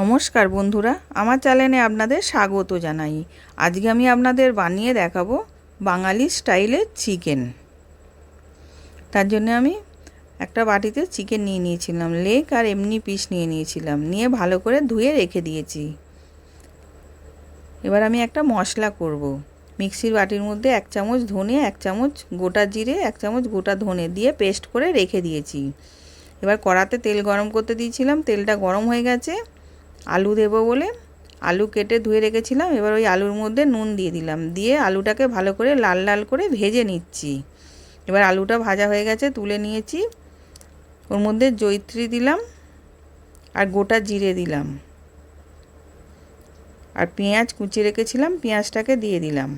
নমস্কার বন্ধুরা, আমার চ্যানেলে আপনাদের স্বাগত জানাই। আজকে আমি আপনাদের বানিয়ে দেখাবো বাঙালি স্টাইলের চিকেন। তার জন্য আমি একটা বাটিতে চিকেন নিয়ে নিয়েছিলাম, লেগ আর এমনি পিস নিয়ে নিয়েছিলাম, নিয়ে ভালো করে ধুয়ে রেখে দিয়েছি। এবার আমি একটা মশলা করব। মিক্সির বাটির মধ্যে 1 চামচ ধনে, 1 চামচ গোটা জিরে, 1 চামচ গোটা ধনে দিয়ে পেস্ট করে রেখে দিয়েছি। এবার কড়াতে তেল গরম করতে দিয়েছিলাম, তেলটা গরম হয়ে গেছে। আলু দেবো বলে আলু কেটে ধুয়ে রেখেছিলাম। এবার ওই আলুর মধ্যে নুন দিয়ে দিলাম, দিয়ে আলুটাকে ভালো করে লাল লাল করে ভেজে নিচ্ছি। এবার আলুটা ভাজা হয়ে গেছে, তুলে নিয়েছি। ওর মধ্যে জয়িত্রী দিলাম আর গোটা জিরে দিলাম, আর পেঁয়াজ কুচিয়ে রেখেছিলাম, পেঁয়াজটাকে দিয়ে দিলাম,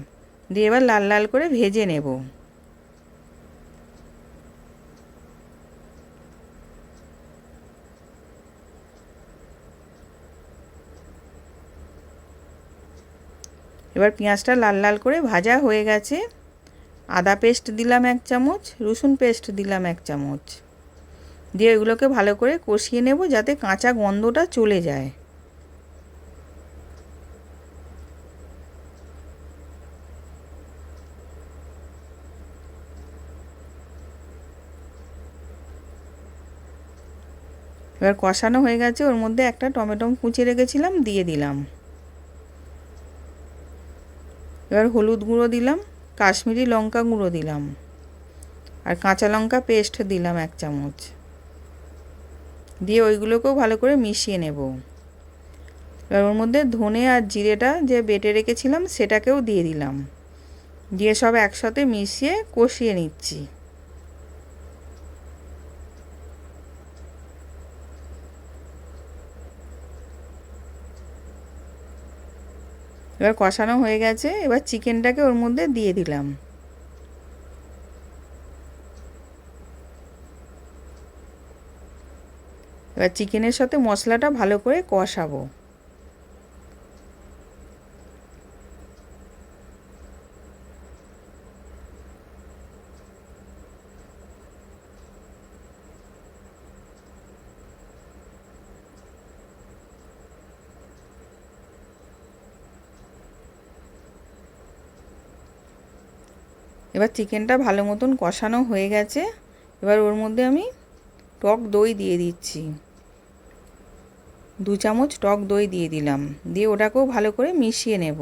দিয়ে এবার লাল লাল করে ভেজে নেব। এবার পেঁয়াজটা লাল লাল করে ভাজা হয়ে গেছে। আদা পেস্ট দিলাম 1 চামচ, রসুন পেস্ট দিলাম 1 চামচ, দিয়ে এগুলোকে ভালো করে কষিয়ে নেব যাতে কাঁচা গন্ধটা চলে যায়। এবার কষানো হয়ে গেছে, ওর মধ্যে একটা টমেটো কুচিয়ে রেখেছিলাম দিয়ে দিলাম। এবার হলুদ গুঁড়ো দিলাম, কাশ্মীরি লঙ্কা গুঁড়ো দিলাম, আর কাঁচা লঙ্কা পেস্ট দিলাম 1 চামচ, দিয়ে ওইগুলোকেও ভালো করে মিশিয়ে নেব। এবার ওর মধ্যে ধনে আর জিরেটা যে বেটে রেখেছিলাম সেটাকেও দিয়ে দিলাম, দিয়ে সব একসাথে মিশিয়ে কষিয়ে নিচ্ছি। এবার কষানো হয়ে গেছে, এবার চিকেনটাকে ওর মধ্যে দিয়ে দিলাম। এবার চিকেনের সাথে মশলাটা ভালো করে কষাবো। এবার চিকেনটা ভালো মতন কষানো হয়ে গেছে। এবার ওর মধ্যে আমি টক দই দিয়ে দিচ্ছি, 2 চামচ টক দই দিয়ে দিলাম, দিয়ে ওটাকেও ভালো করে মিশিয়ে নেব।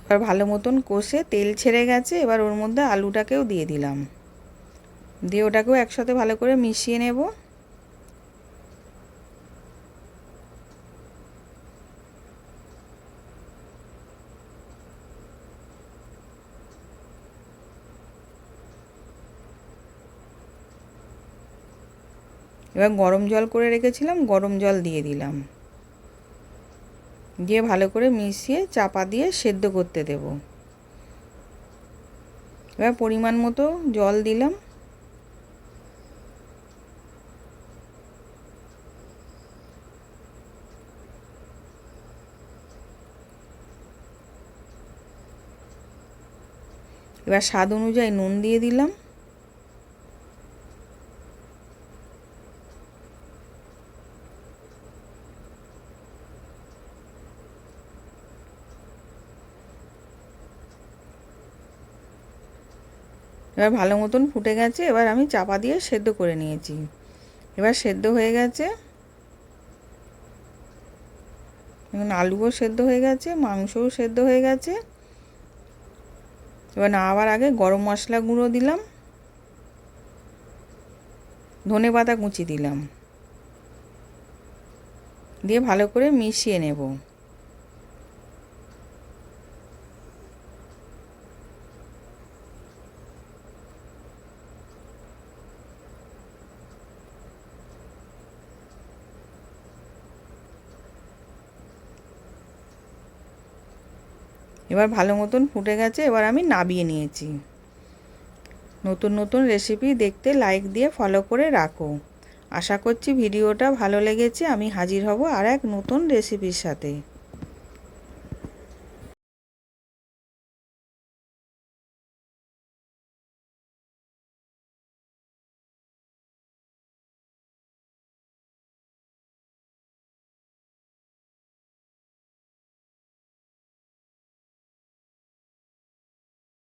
এবার ভালো মতন কষে তেল ছেড়ে গেছে, এবার ওর মধ্যে আলুটাকেও দিয়ে দিলাম, দিয়ে ওটাকেও একসাথে ভালো করে মিশিয়ে নেব। এবার গরম জল করে রেখেছিলাম, গরম জল দিয়ে দিলাম, দিয়ে ভালো করে মিশিয়ে চাপা দিয়ে সেদ্ধ করতে দেব। এবার পরিমাণ মতো জল দিলাম। এবার স্বাদ অনুযায়ী নুন দিয়ে দিলাম। এবার ভালো মতন ফুটে গেছে, এবার আমি চাপা দিয়ে সেদ্ধ করে নিয়েছি। এবার সেদ্ধ হয়ে গেছে, এখন আলুও সেদ্ধ হয়ে গেছে, মাংসও সেদ্ধ হয়ে গেছে। এবার নামাবার আগে গরম মশলা গুঁড়ো দিলাম, ধনেপাতা কুচি দিলাম, দিয়ে ভালো করে মিশিয়ে নেব। এবার ভালো মতন ফুটে গেছে, এবার আমি নামিয়ে নিয়েছি। নতুন নতুন রেসিপি দেখতে লাইক দিয়ে ফলো করে রাখো। আশা করছি ভিডিওটা ভালো লেগেছে। আমি হাজির হব আর এক নতুন রেসিপির সাথে।